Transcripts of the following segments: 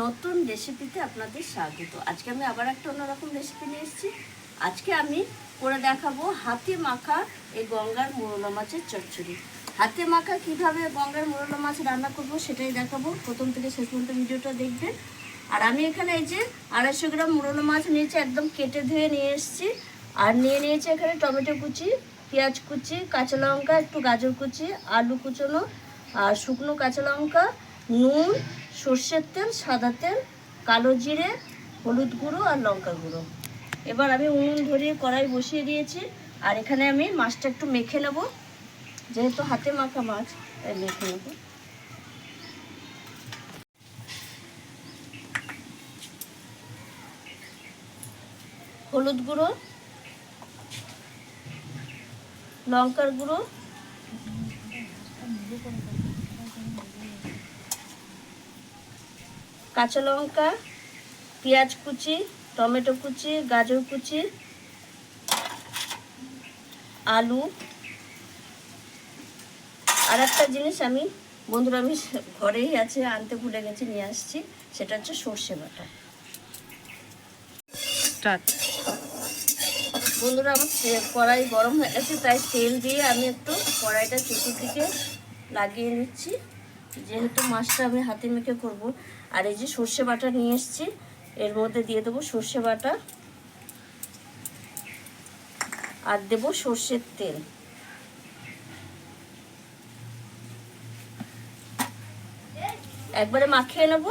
নতুন রেসিপিতে আপনাদের স্বাগত। আজকে আমি আবার একটা অন্যরকম রেসিপি নিয়ে এসেছি। আজকে আমি করে দেখাবো হাতে মাখা এই গঙ্গার মোরলা মাছের চচ্চড়ি। হাতে মাখা কিভাবে গঙ্গার মোরলা মাছ রান্না করব সেটাই দেখাবো। প্রথম থেকে শেষ পর্যন্ত ভিডিওটা দেখবেন। আর আমি এখানে এই যে 250 গ্রাম মোরলা মাছ নিয়েছি, একদম কেটে ধুয়ে নিয়ে এসেছি। আর নিয়েছি এখানে টমেটো কুচি, পেঁয়াজ কুচি, কাঁচা লঙ্কা, একটু গাজর কুচি, আলু কুচোনো, আর শুকনো কাঁচা লঙ্কা, নুন, সর্ষের তেল, সাদা তেল, কালো জিরে, হলুদ গুঁড়ো আর লঙ্কা গুঁড়ো। এবার আমি উনুন ধরিয়ে কড়াই বসিয়ে দিয়েছি। আর এখানে আমি মাছটা একটু মেখে নেব, যেহেতু হাতে মাখা মাছ তাই মেখে নেব। হলুদ গুঁড়ো, লঙ্কার গুঁড়ো, কাঁচা লঙ্কা, পেঁয়াজ কুচি, টমেটো কুচি, গাজর কুচি, আলু। আর একটা জিনিস আমি বন্ধুরা আমি ঘরেই আছে, আনতে ভুলে গেছি, নিয়ে আসছি, সেটা হচ্ছে সর্ষে বাটা। বন্ধুরা আমার কড়াই গরম হয়ে গেছে, তাই তেল দিয়ে আমি একটু কড়াইটা চতুর্দিকে লাগিয়ে নিচ্ছি, যেহেতু মাছটা আমি হাতে মেখে করব। আর এই যে সর্ষে বাটা নিয়ে এসেছি, এর মধ্যে দিয়ে দেবো সর্ষে বাটা আর দেবো সর্ষের তেল। একবারে মাখিয়ে নেব।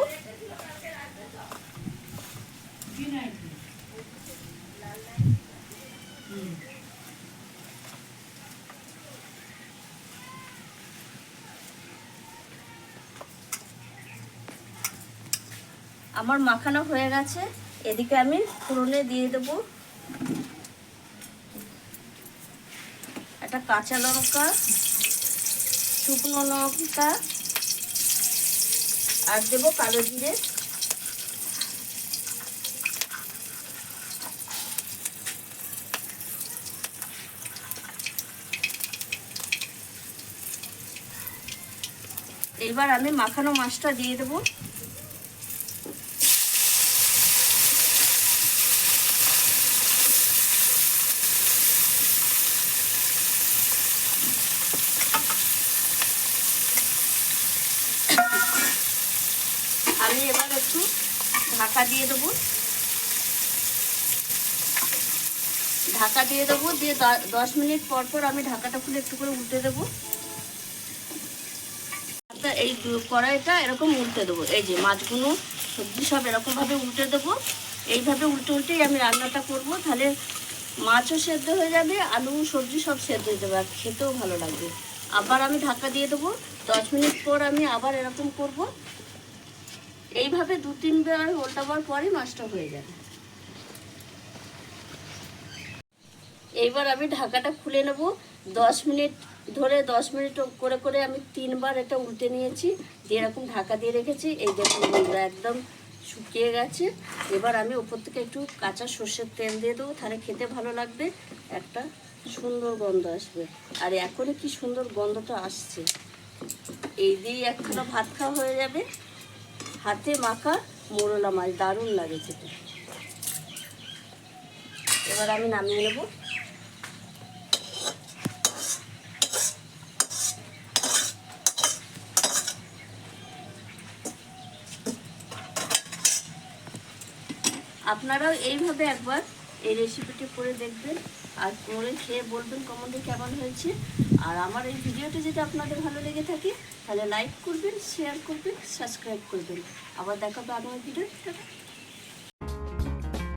আমার মাখানো হয়ে গেছে। এদিকে আমি ফোড়নে দিয়ে দেবো একটা কাঁচা লঙ্কা, শুকনো লঙ্কা, আর দেবো কালো জিরে। এবার আমি মাখানো মাছটা দিয়ে দেবো। আমি এবার একটু ঢাকা দিয়ে দেবো, দিয়ে 10 মিনিট পর পর আমি ঢাকাটা খুলে একটু করে উল্টে দেবো। এই কড়াইটা এরকম উল্টে দেবো, এই যে মাছগুলো সবজি সব এরকমভাবে উল্টে দেবো। এইভাবে উল্টে উল্টেই আমি রান্নাটা করব, তাহলে মাছও সেদ্ধ হয়ে যাবে, আলু সবজি সব সেদ্ধ হয়ে যাবে, আর খেতেও ভালো লাগবে। আবার আমি ঢাকা দিয়ে দেবো, 10 মিনিট পর আমি আবার এরকম করব। এইভাবে 2-3 বার উল্টাবার পরই মাছটা হয়ে যাবে। এইবার আমি ঢাকাটা খুলে নেব। 10 মিনিট ধরে 10 মিনিট করে করে আমি 3 বার এটা উল্টে নিয়েছি, দিয়ে এরকম ঢাকা দিয়ে রেখেছি। এই দেখুন বন্ধুরা একদম শুকিয়ে গেছে। এবার আমি উপর থেকে একটু কাঁচা সর্ষের তেল দিয়ে দেবো, তাহলে খেতে ভালো লাগবে, একটা সুন্দর গন্ধ আসবে। আর এখনই কি সুন্দর গন্ধটা আসছে। এই দিয়ে একখানা ভাত খাওয়া হয়ে যাবে। হাতে মাখা মোরলা মাছ দারুণ লাগে খেতে। এবার আমি নামিয়ে নেব। আপনারাও এইভাবে একবার এই রেসিপিটি করে দেখবেন, আর করে খেয়ে বলবেন কমেন্টে কেমন হয়েছে। আর আমার এই ভিডিওটি যদি আপনাদের ভালো লেগে থাকে তাহলে লাইক করবেন, শেয়ার করবেন, সাবস্ক্রাইব করবেন। আবার দেখাবো আগামী ভিডিও।